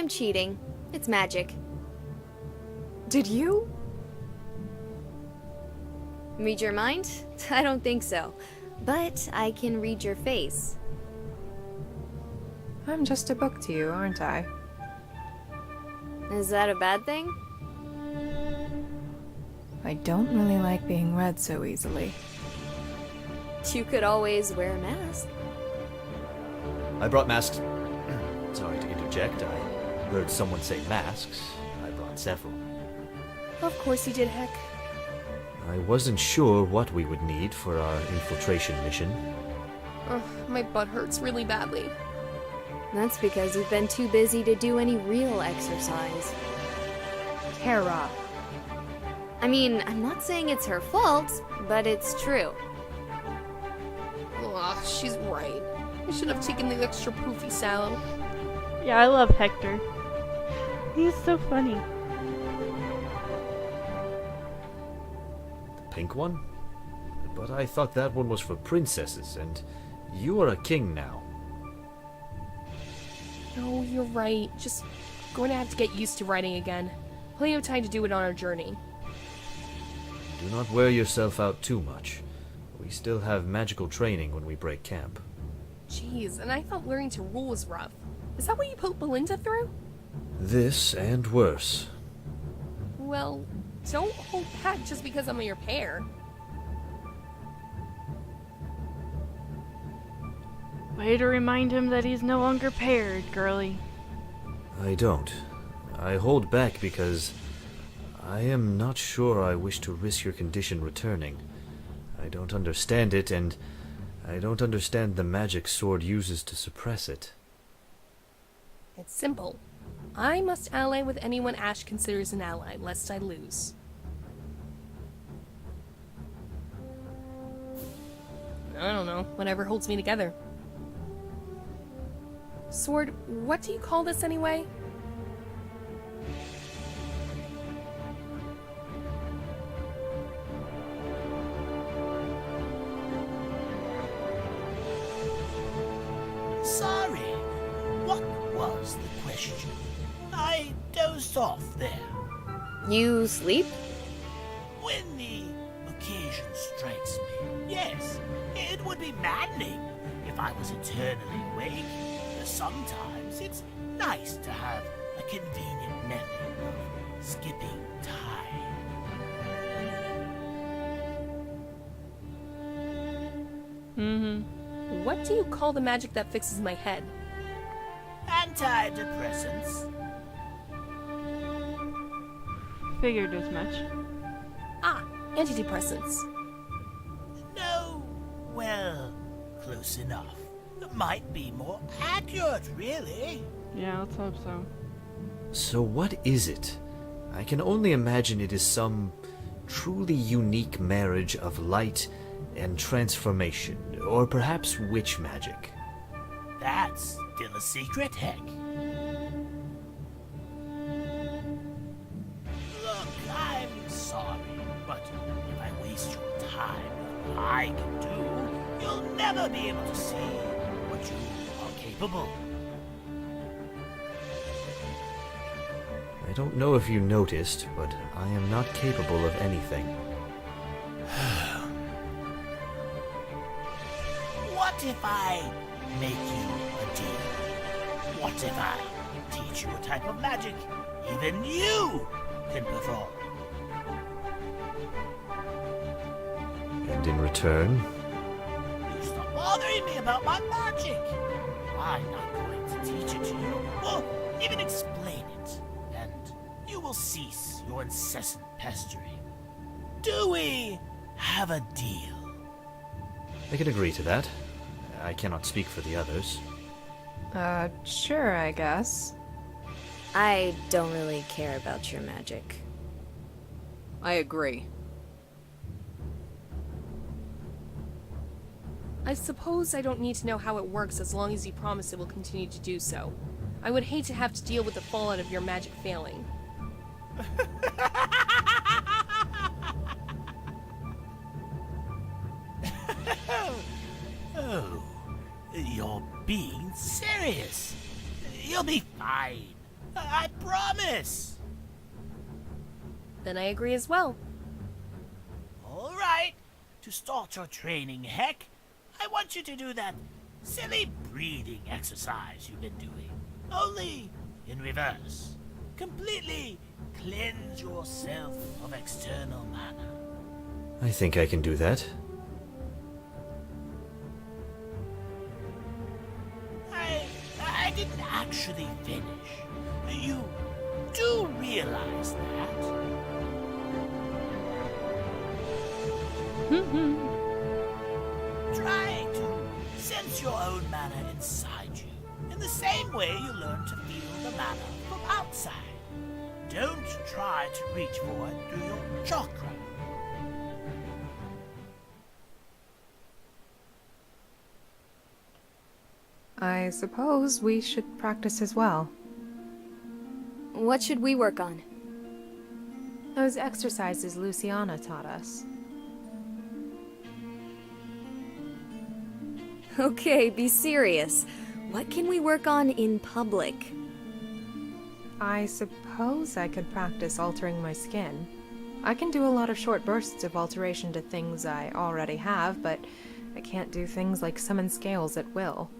I'm cheating. It's magic. Did you? Read your mind? I don't think so. But I can read your face. I'm just a book to you, aren't I? Is that a bad thing? I don't really like being read so easily. You could always wear a mask. I brought masks. Sorry to interject. I heard someone say masks. I brought several. Of course you did, Heck. I wasn't sure what we would need for our infiltration mission. Ugh, my butt hurts really badly. That's because you've been too busy to do any real exercise. Terra. I mean, I'm not saying it's her fault, but it's true. Ugh, she's right. I should have taken the extra poofy salad. Yeah, I love Hector. He's so funny. The pink one? But I thought that one was for princesses, and you are a king now. No, you're right. Just going to have to get used to riding again. Plenty of time to do it on our journey. Do not wear yourself out too much. We still have magical training when we break camp. Jeez, and I thought learning to rule was rough. Is that what you put Belinda through? This and worse. Well, don't hold back just because I'm your pair. Way to remind him that he's no longer paired, girly. I don't. I hold back because I am not sure I wish to risk your condition returning. I don't understand it, and I don't understand the magic Sword uses to suppress it. It's simple. I must ally with anyone Ash considers an ally, lest I lose. I don't know, whatever holds me together. Sword, what do you call this anyway? Sorry, what was the question? I dozed off there. You sleep? When the occasion strikes me, yes, it would be maddening if I was eternally awake. Sometimes it's nice to have a convenient method of skipping time. What do you call the magic that fixes my head? Antidepressants. Figured as much. Ah, antidepressants. No, well, close enough. Might be more accurate, really. Yeah, let's hope so. So what is it? I can only imagine it is some truly unique marriage of light and transformation, or perhaps witch magic. That's still a secret, Heck. Look, I'm sorry, but if I waste your time with what I can do, you'll never be able to see what you are capable. I don't know if you noticed, but I am not capable of anything. What if I make you a deal? What if I teach you a type of magic even you can perform? And in return, You stop bothering me about my magic. I'm not going to teach it to you, or even explain it, and you will cease your incessant pestering. Do we have a deal? I can agree to that. I cannot speak for the others. Sure, I guess. I don't really care about your magic. I agree. I suppose I don't need to know how it works as long as you promise it will continue to do so. I would hate to have to deal with the fallout of your magic failing. Oh, you're being serious. You'll be fine. I promise. Then I agree as well. All right. To start your training, Heck, I want you to do that silly breathing exercise you've been doing. Only in reverse. Completely cleanse yourself of external mana. I think I can do that. I didn't actually finish. You do realize that? Try to sense your own mana inside you, in the same way you learn to feel the mana from outside. Don't try to reach for it through your chakra. I suppose we should practice as well. What should we work on? Those exercises Luciana taught us. Okay, be serious. What can we work on in public? I suppose I could practice altering my skin. I can do a lot of short bursts of alteration to things I already have, but I can't do things like summon scales at will.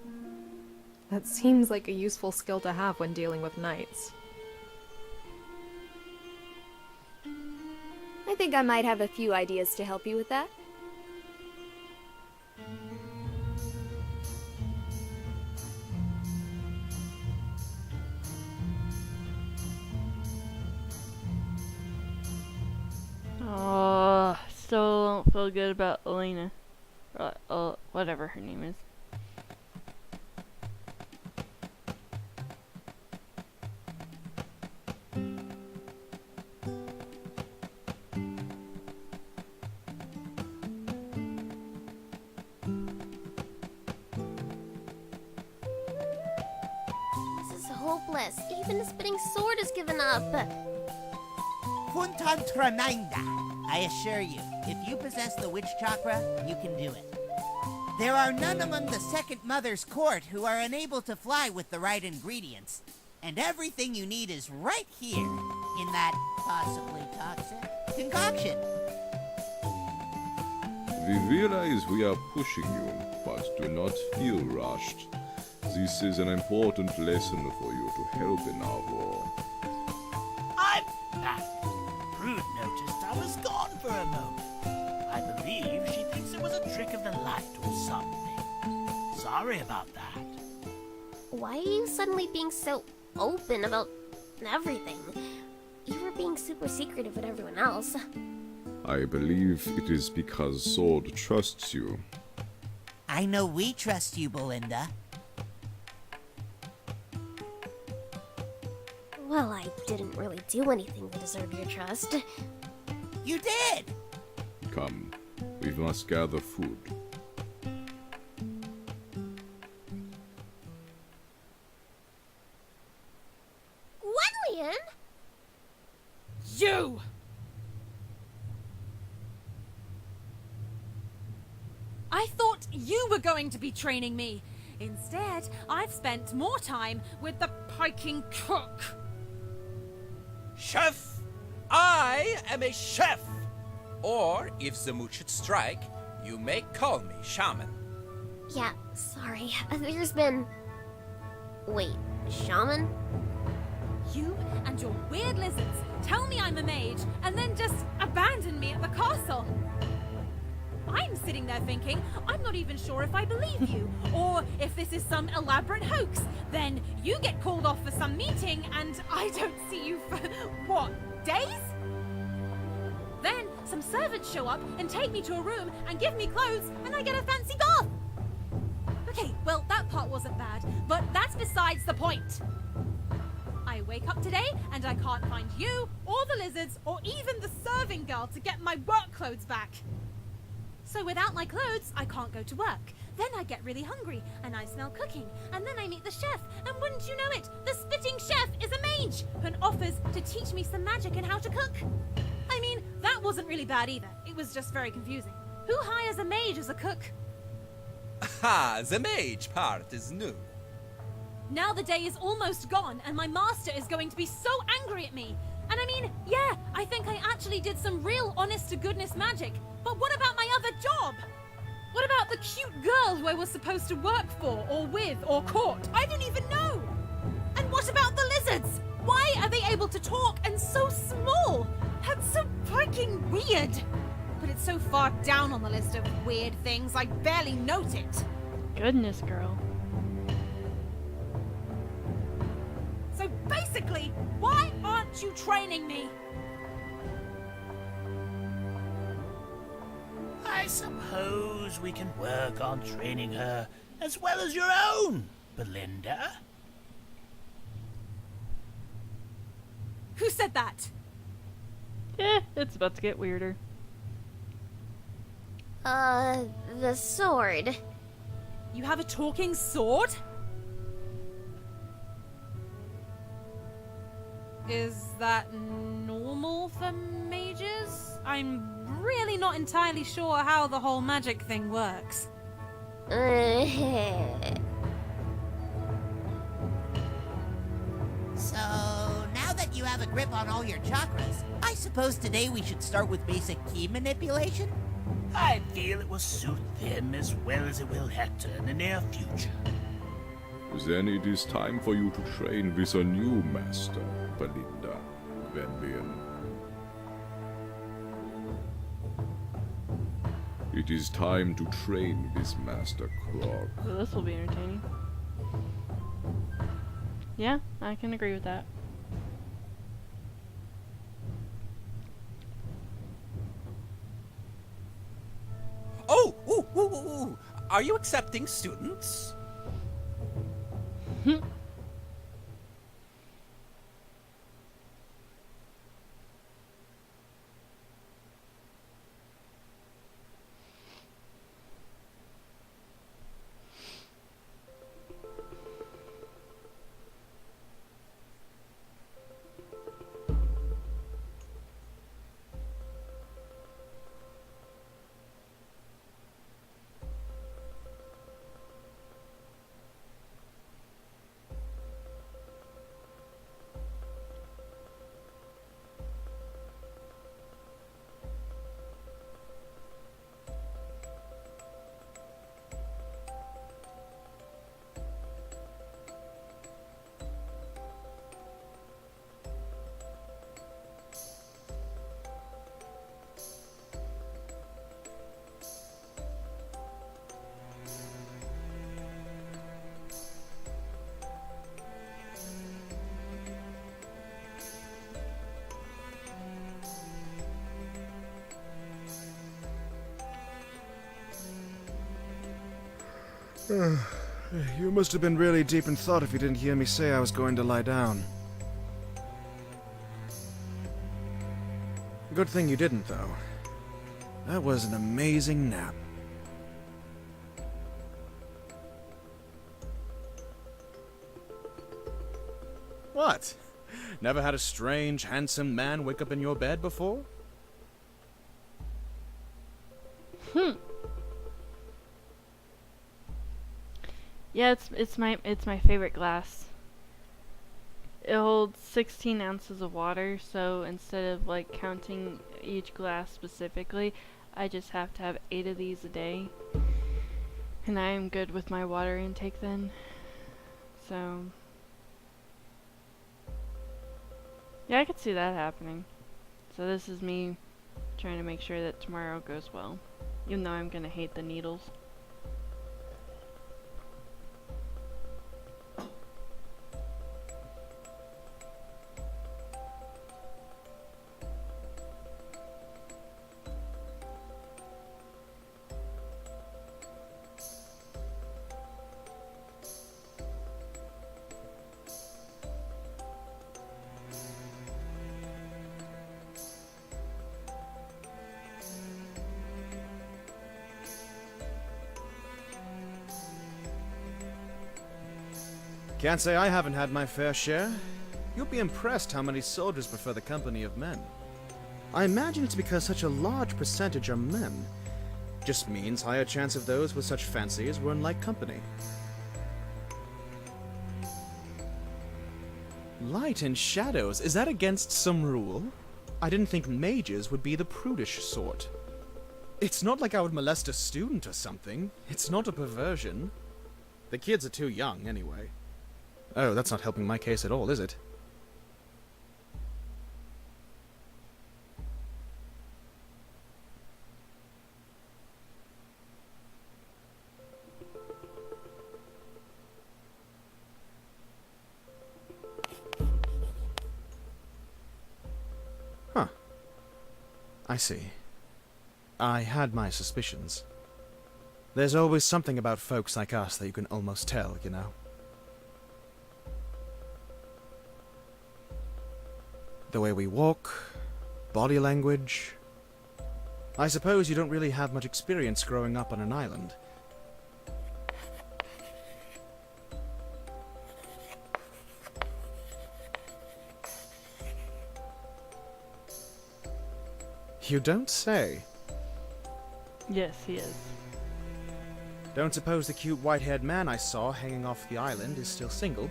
That seems like a useful skill to have when dealing with knights. I think I might have a few ideas to help you with that. Oh, still don't feel good about Elena. Or, whatever her name is. This is hopeless. Even the spitting sword has given up. Punta tremenda. I assure you, if you possess the witch chakra, you can do it. There are none among the Second Mother's court who are unable to fly with the right ingredients. And everything you need is right here, in that possibly toxic concoction. We realize we are pushing you, but do not feel rushed. This is an important lesson for you to help in our war. I'm back. Brood noticed I was gone for a moment. I believe she thinks it was a trick of the light or something. Sorry about that. Why are you suddenly being so open about everything? You were being super secretive with everyone else. I believe it is because Sword trusts you. I know we trust you, Belinda. Well, I didn't really do anything to deserve your trust. You did! Come, we must gather food. Gwenllian? You! I thought you were going to be training me. Instead, I've spent more time with the piking cook. Chef! I am a chef! Or, if the mood should strike, you may call me shaman. Yeah, sorry. There's been... Wait, shaman? You and your weird lizards tell me I'm a mage and then just abandon me at the castle. I'm sitting there thinking, I'm not even sure if I believe you, or if this is some elaborate hoax. Then you get called off for some meeting and I don't see you for, what, days? Then some servants show up and take me to a room and give me clothes and I get a fancy bath. Okay, well, that part wasn't bad, but that's besides the point. I wake up today and I can't find you, or the lizards, or even the serving girl to get my work clothes back. So without my clothes, I can't go to work. Then I get really hungry, and I smell cooking, and then I meet the chef, and wouldn't you know it, the spitting chef is a mage, and offers to teach me some magic and how to cook. I mean, that wasn't really bad either. It was just very confusing. Who hires a mage as a cook? Ah, the mage part is new. Now the day is almost gone, and my master is going to be so angry at me. And I mean, yeah, I think I actually did some real honest-to-goodness magic. But what about my other job? What about the cute girl who I was supposed to work for, or with, or court? I don't even know! And what about the lizards? Why are they able to talk and so small? That's so freaking weird! But it's so far down on the list of weird things, I barely note it. Goodness, girl. So basically, why aren't you training me? I suppose we can work on training her as well as your own, Belinda. Who said that? It's about to get weirder. The sword. You have a talking sword? Is that normal for mages? I'm really not entirely sure how the whole magic thing works. So, now that you have a grip on all your chakras, I suppose today we should start with basic key manipulation? I feel it will suit them as well as it will Hector in the near future. Then it is time for you to train with a new master, Belinda Gwenllian. It is time to train with Master Krog. Well, this will be entertaining. Yeah, I can agree with that. Oh, ooh, ooh, ooh, ooh. Are you accepting students? You must have been really deep in thought if you didn't hear me say I was going to lie down. Good thing you didn't, though. That was an amazing nap. What? Never had a strange, handsome man wake up in your bed before? Yeah, it's my favorite glass. It holds 16 ounces of water, so instead of like counting each glass specifically, I just have to have 8 of these a day. And I am good with my water intake then. So yeah, I could see that happening. So this is me trying to make sure that tomorrow goes well. Even though I'm gonna hate the needles. Can't say I haven't had my fair share. You'll be impressed how many soldiers prefer the company of men. I imagine it's because such a large percentage are men. Just means higher chance of those with such fancies were in like company. Light and shadows, is that against some rule? I didn't think mages would be the prudish sort. It's not like I would molest a student or something. It's not a perversion. The kids are too young, anyway. Oh, that's not helping my case at all, is it? Huh. I see. I had my suspicions. There's always something about folks like us that you can almost tell, you know? The way we walk, body language. I suppose you don't really have much experience growing up on an island. You don't say. Yes, he is. Don't suppose the cute white-haired man I saw hanging off the island is still single?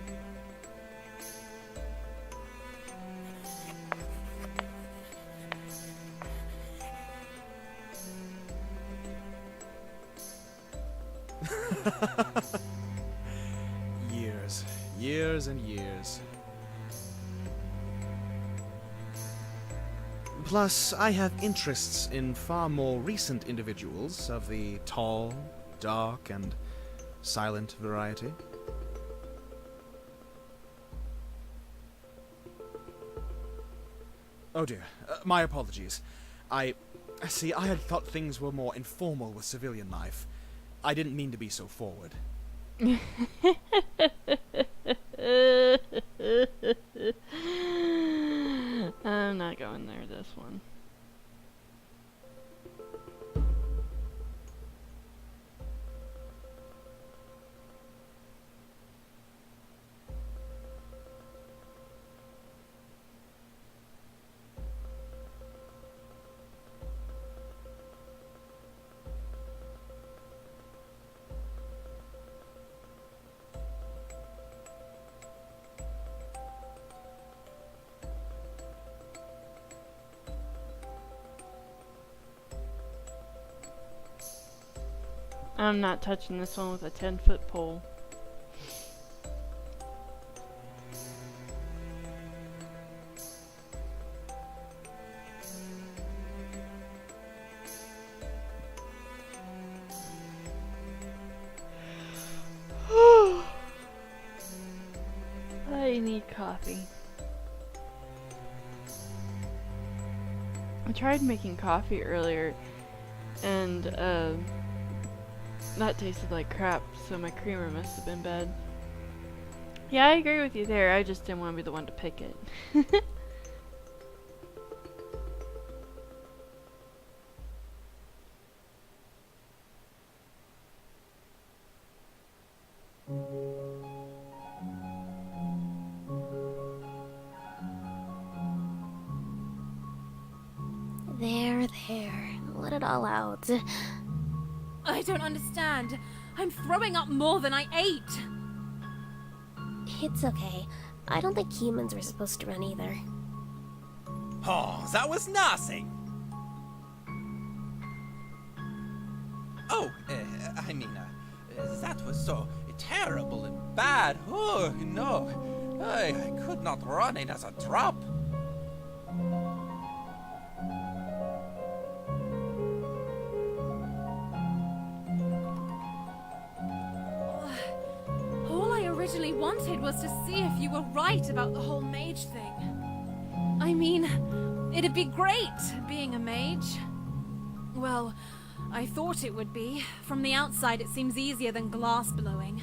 Years and years. Plus, I have interests in far more recent individuals of the tall, dark, and silent variety. Oh dear, my apologies. I had thought things were more informal with civilian life. I didn't mean to be so forward. I'm not going there this one. I'm not touching this one with a 10-foot pole. I need coffee. I tried making coffee earlier and that tasted like crap, so my creamer must have been bad. Yeah, I agree with you there. I just didn't want to be the one to pick it. There. Let it all out. I don't understand. I'm throwing up more than I ate. It's okay. I don't think humans were supposed to run either. Oh, that was nothing. Oh, that was so terrible and bad. Oh, no. I could not run it as a drop. Originally wanted was to see if you were right about the whole mage thing. I mean, it'd be great being a mage. Well, I thought it would be. From the outside it seems easier than glass blowing.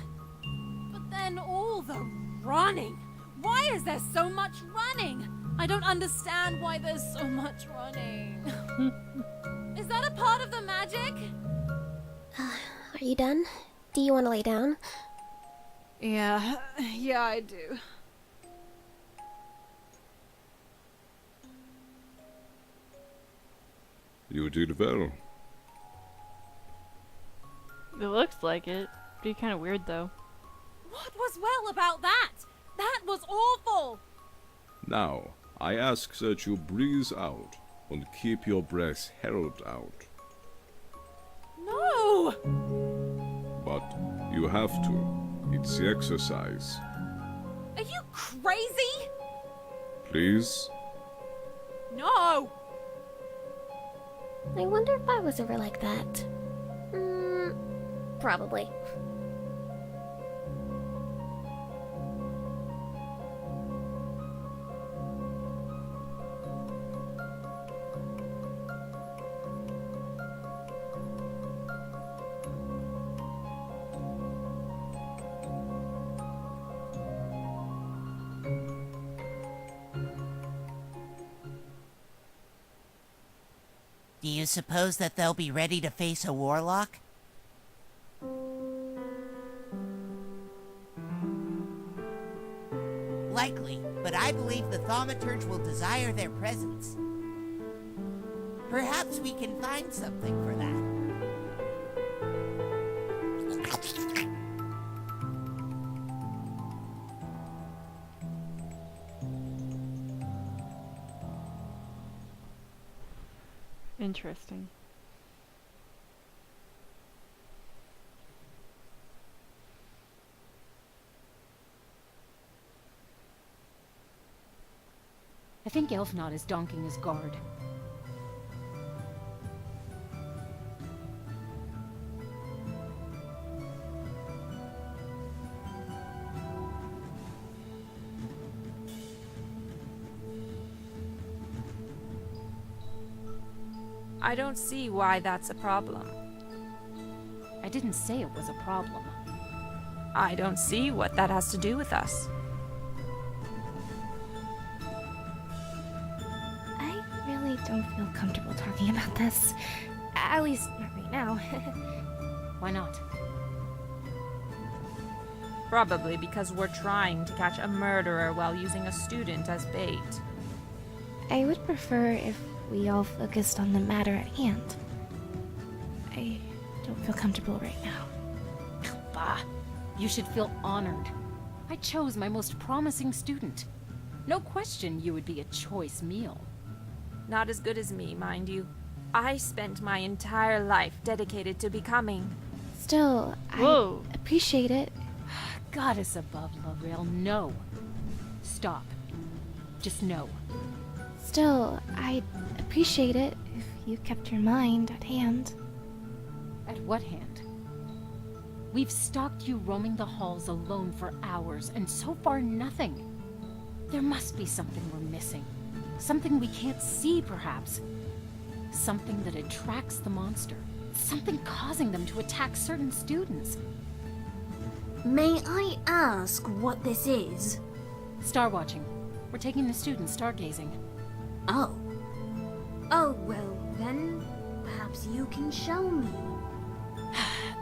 But then all the running. Why is there so much running? I don't understand why there's so much running. Is that a part of the magic? Are you done? Do you want to lay down? Yeah, I do. You did well. It looks like it. Be kind of weird though. What was well about that? That was awful! Now, I ask that you breathe out and keep your breath held out. No! But you have to. It's the exercise. Are you crazy? Please? No! I wonder if I was ever like that. Probably. Do you suppose that they'll be ready to face a warlock? Likely, but I believe the thaumaturge will desire their presence. Perhaps we can find something for that. Interesting. I think Elfnot is donking his guard. I don't see why that's a problem. I didn't say it was a problem. I don't see what that has to do with us. I really don't feel comfortable talking about this. At least, not right now. Why not? Probably because we're trying to catch a murderer while using a student as bait. I would prefer if we all focused on the matter at hand. I don't feel comfortable right now. Bah! You should feel honored. I chose my most promising student. No question you would be a choice meal. Not as good as me, mind you. I spent my entire life dedicated to becoming. Still, Whoa. I appreciate it. Goddess above, Lovrail, no. Stop. Just no. Still, I'd appreciate it if you kept your mind at hand. At what hand? We've stalked you roaming the halls alone for hours, and so far nothing. There must be something we're missing. Something we can't see, perhaps. Something that attracts the monster. Something causing them to attack certain students. May I ask what this is? Star watching. We're taking the students stargazing. Oh. Oh, well then, perhaps you can show me.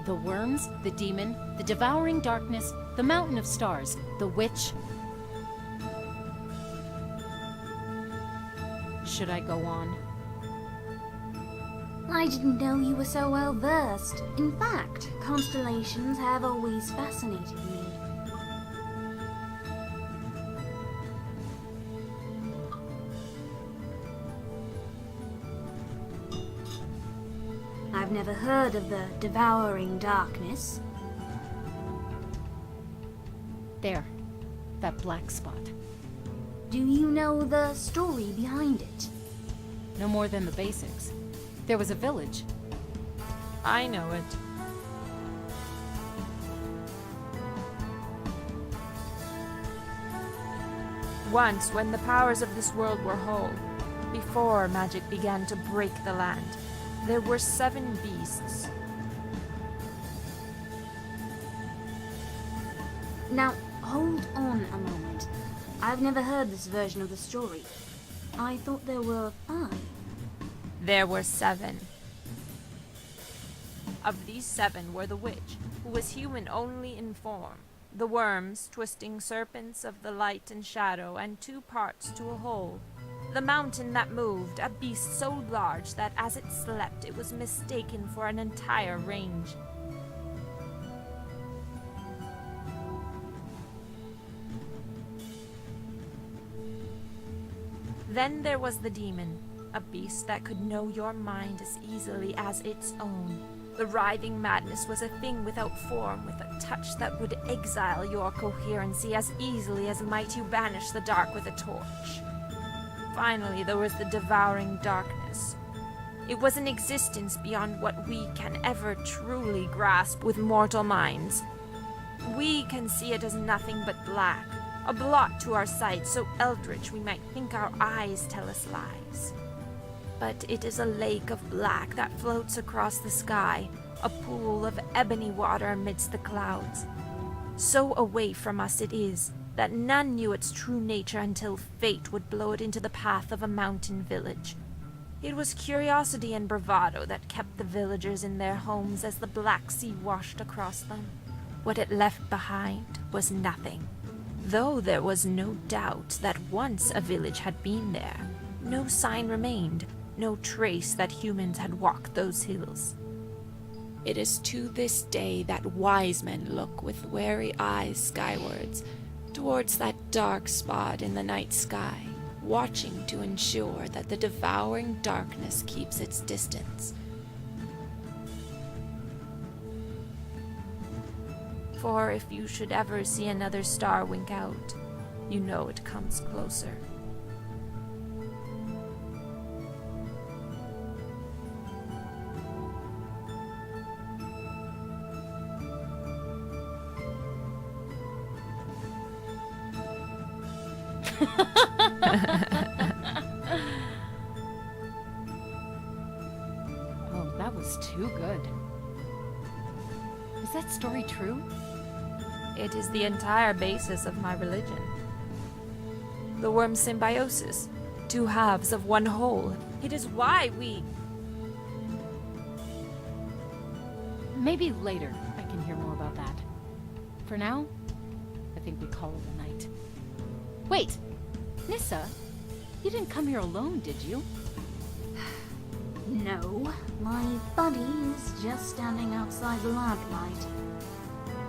The worms, the demon, the devouring darkness, the mountain of stars, the witch. Should I go on? I didn't know you were so well versed. In fact, constellations have always fascinated me. I've never heard of the devouring darkness. There. That black spot. Do you know the story behind it? No more than the basics. There was a village. I know it. Once, when the powers of this world were whole, before magic began to break the land, there were 7 beasts. Now, hold on a moment. I've never heard this version of the story. I thought there were 5. There were 7. Of these 7 were the witch, who was human only in form, the worms, twisting serpents of the light and shadow, and 2 parts to a whole, the mountain that moved, a beast so large that as it slept it was mistaken for an entire range. Then there was the demon, a beast that could know your mind as easily as its own. The writhing madness was a thing without form, with a touch that would exile your coherency as easily as might you banish the dark with a torch. Finally, there was the devouring darkness. It was an existence beyond what we can ever truly grasp with mortal minds. We can see it as nothing but black, a blot to our sight, so eldritch we might think our eyes tell us lies. But it is a lake of black that floats across the sky, a pool of ebony water amidst the clouds. So away from us it is, that none knew its true nature until fate would blow it into the path of a mountain village. It was curiosity and bravado that kept the villagers in their homes as the black sea washed across them. What it left behind was nothing, though there was no doubt that once a village had been there. No sign remained, no trace that humans had walked those hills. It is to this day that wise men look with wary eyes skywards, towards that dark spot in the night sky, watching to ensure that the devouring darkness keeps its distance. For if you should ever see another star wink out, you know it comes closer. Oh, that was too good. Is that story true? It is the entire basis of my religion. The worm symbiosis, two halves of one whole. It is why we... Maybe later I can hear more about that. For now, I think we call it a night. Wait! Nissa, you didn't come here alone, did you? No, my buddy is just standing outside the lamplight.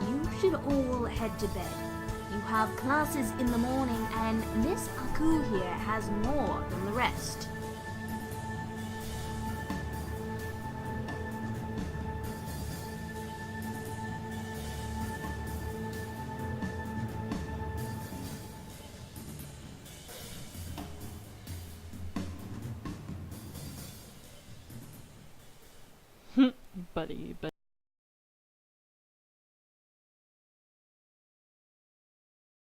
You should all head to bed. You have classes in the morning, and Miss Aku here has more than the rest. Buddy.